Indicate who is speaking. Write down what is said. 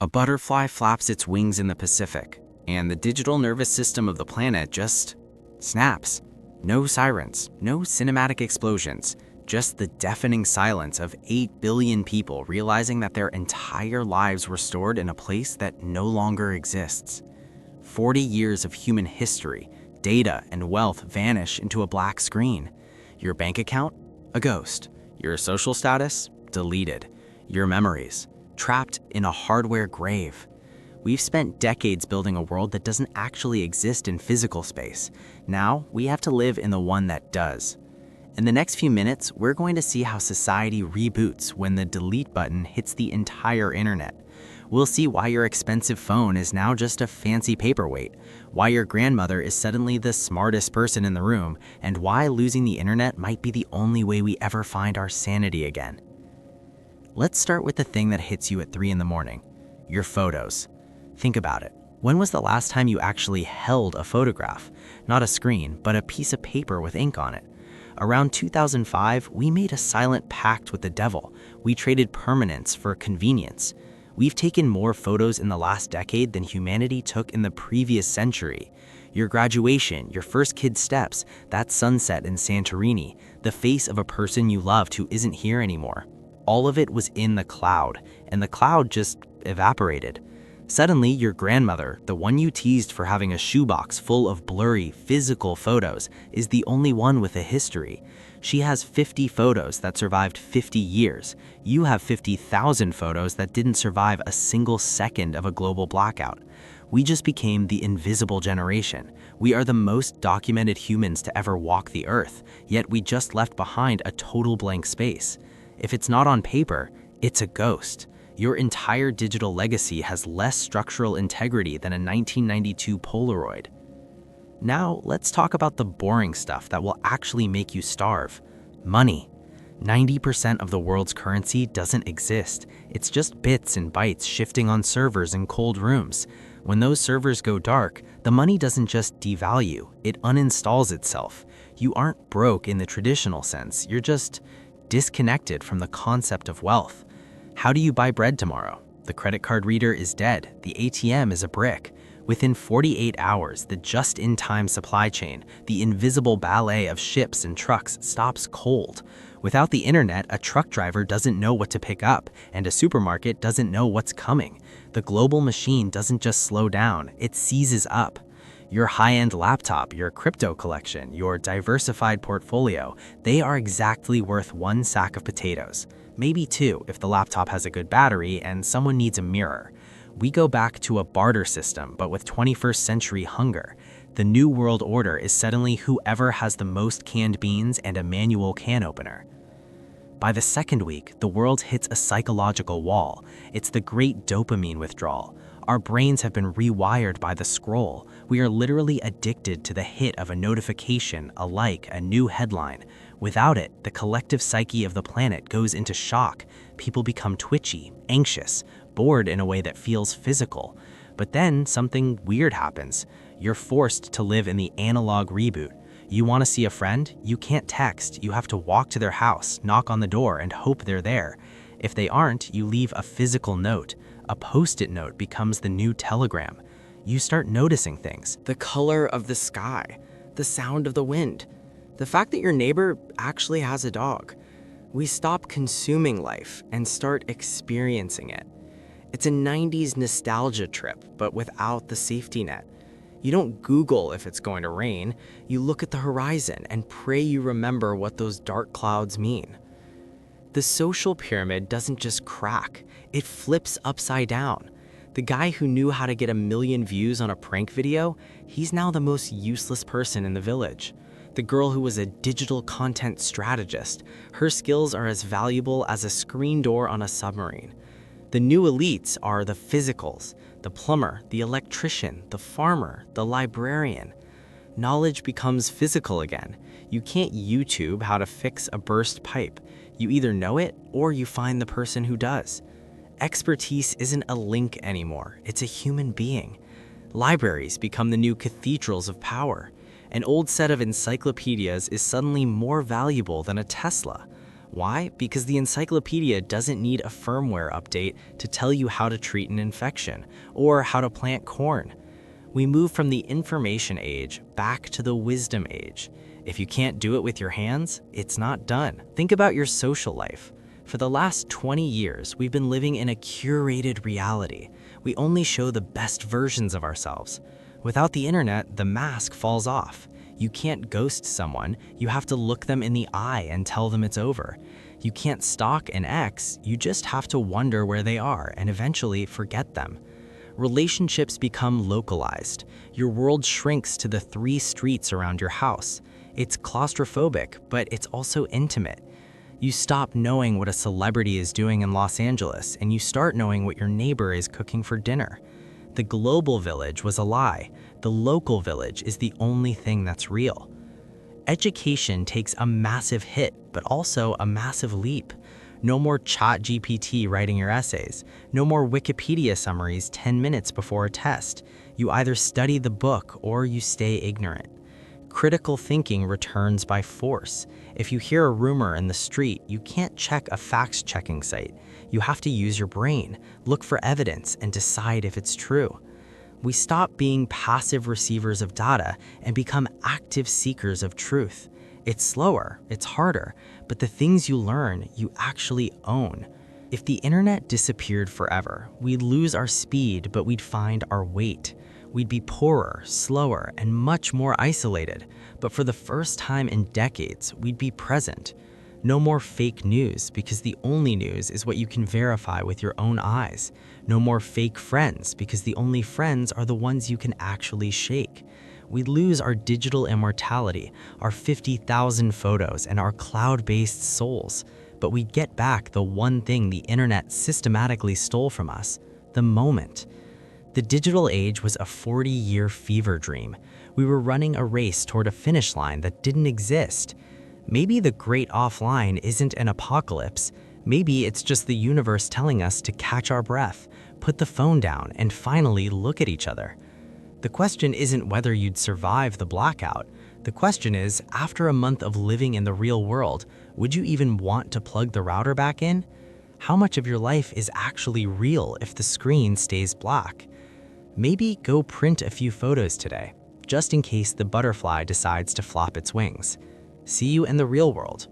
Speaker 1: A butterfly flaps its wings in the Pacific, and the digital nervous system of the planet just snaps. No sirens, no cinematic explosions, just the deafening silence of 8 billion people realizing that their entire lives were stored in a place that no longer exists. 40 years of human history, data, and wealth vanish into a black screen. Your bank account? A ghost. Your social status? Deleted. Your memories? Trapped in a hardware grave. We've spent decades building a world that doesn't actually exist in physical space. Now, we have to live in the one that does. In the next few minutes, we're going to see how society reboots when the delete button hits the entire internet. We'll see why your expensive phone is now just a fancy paperweight, why your grandmother is suddenly the smartest person in the room, and why losing the internet might be the only way we ever find our sanity again. Let's start with the thing that hits you at 3 in the morning, your photos. Think about it. When was the last time you actually held a photograph? Not a screen, but a piece of paper with ink on it. Around 2005, we made a silent pact with the devil. We traded permanence for convenience. We've taken more photos in the last decade than humanity took in the previous century. Your graduation, your first kid's steps, that sunset in Santorini, the face of a person you loved who isn't here anymore. All of it was in the cloud, and the cloud just evaporated. Suddenly, your grandmother, the one you teased for having a shoebox full of blurry, physical photos, is the only one with a history. She has 50 photos that survived 50 years. You have 50,000 photos that didn't survive a single second of a global blackout. We just became the invisible generation. We are the most documented humans to ever walk the earth, yet we just left behind a total blank space. If it's not on paper, it's a ghost. Your entire digital legacy has less structural integrity than a 1992 Polaroid. Now, let's talk about the boring stuff that will actually make you starve. Money. 90% of the world's currency doesn't exist. It's just bits and bytes shifting on servers in cold rooms. When those servers go dark, the money doesn't just devalue, it uninstalls itself. You aren't broke in the traditional sense, you're just disconnected from the concept of wealth. How do you buy bread tomorrow? The credit card reader is dead. The ATM is a brick. Within 48 hours, the just-in-time supply chain, the invisible ballet of ships and trucks, stops cold. Without the internet, a truck driver doesn't know what to pick up, and a supermarket doesn't know what's coming. The global machine doesn't just slow down, it seizes up. Your high-end laptop, your crypto collection, your diversified portfolio, they are exactly worth 1 sack of potatoes. Maybe 2 if the laptop has a good battery and someone needs a mirror. We go back to a barter system, but with 21st century hunger. The new world order is suddenly whoever has the most canned beans and a manual can opener. By the second week, the world hits a psychological wall. It's the great dopamine withdrawal. Our brains have been rewired by the scroll. We are literally addicted to the hit of a notification, a like, a new headline. Without it, the collective psyche of the planet goes into shock. People become twitchy, anxious, bored in a way that feels physical. But then something weird happens. You're forced to live in the analog reboot. You want to see a friend? You can't text. You have to walk to their house, knock on the door, and hope they're there. If they aren't, you leave a physical note. A post-it note becomes the new telegram. You start noticing things. The color of the sky, the sound of the wind, the fact that your neighbor actually has a dog. We stop consuming life and start experiencing it. It's a 90s nostalgia trip, but without the safety net. You don't Google if it's going to rain. You look at the horizon and pray you remember what those dark clouds mean. The social pyramid doesn't just crack, it flips upside down. The guy who knew how to get 1 million views on a prank video, he's now the most useless person in the village. The girl who was a digital content strategist, her skills are as valuable as a screen door on a submarine. The new elites are the physicals, the plumber, the electrician, the farmer, the librarian. Knowledge becomes physical again. You can't YouTube how to fix a burst pipe. You either know it or you find the person who does. Expertise isn't a link anymore, it's a human being. Libraries become the new cathedrals of power. An old set of encyclopedias is suddenly more valuable than a Tesla.
Speaker 2: Why? Because the encyclopedia doesn't need a firmware update to tell you how to treat an infection or how to plant corn. We move from the information age back to the wisdom age. If you can't do it with your hands, it's not done. Think about your social life. For the last 20 years, we've been living in a curated reality. We only show the best versions of ourselves. Without the internet, the mask falls off. You can't ghost someone, you have to look them in the eye and tell them it's over. You can't stalk an ex, you just have to wonder where they are and eventually forget them. Relationships become localized. Your world shrinks to the 3 streets around your house. It's claustrophobic, but it's also intimate. You stop knowing what a celebrity is doing in Los Angeles, and you start knowing what your neighbor is cooking for dinner. The global village was a lie. The local village is the only thing that's real. Education takes a massive hit, but also a massive leap. No more ChatGPT writing your essays. No more Wikipedia summaries 10 minutes before a test. You either study the book or you stay ignorant. Critical thinking returns by force. If you hear a rumor in the street, you can't check a facts-checking site. You have to use your brain, look for evidence, and decide if it's true. We stop being passive receivers of data and become active seekers of truth. It's slower, it's harder, but the things you learn, you actually own. If the internet disappeared forever, we'd lose our speed, but we'd find our weight. We'd be poorer, slower, and much more isolated. But for the first time in decades, we'd be present. No more fake news, because the only news is what you can verify with your own eyes. No more fake friends, because the only friends are the ones you can actually shake. We lose our digital immortality, our 50,000 photos, and our cloud-based souls. But we get back the one thing the internet systematically stole from us: the moment. The digital age was a 40-year fever dream. We were running a race toward a finish line that didn't exist. Maybe the great offline isn't an apocalypse. Maybe it's just the universe telling us to catch our breath, put the phone down, and finally look at each other. The question isn't whether you'd survive the blackout. The question is, after a month of living in the real world, would you even want to plug the router back in? How much of your life is actually real if the screen stays black? Maybe go print a few photos today, just in case the butterfly decides to flop its wings. See you in the real world,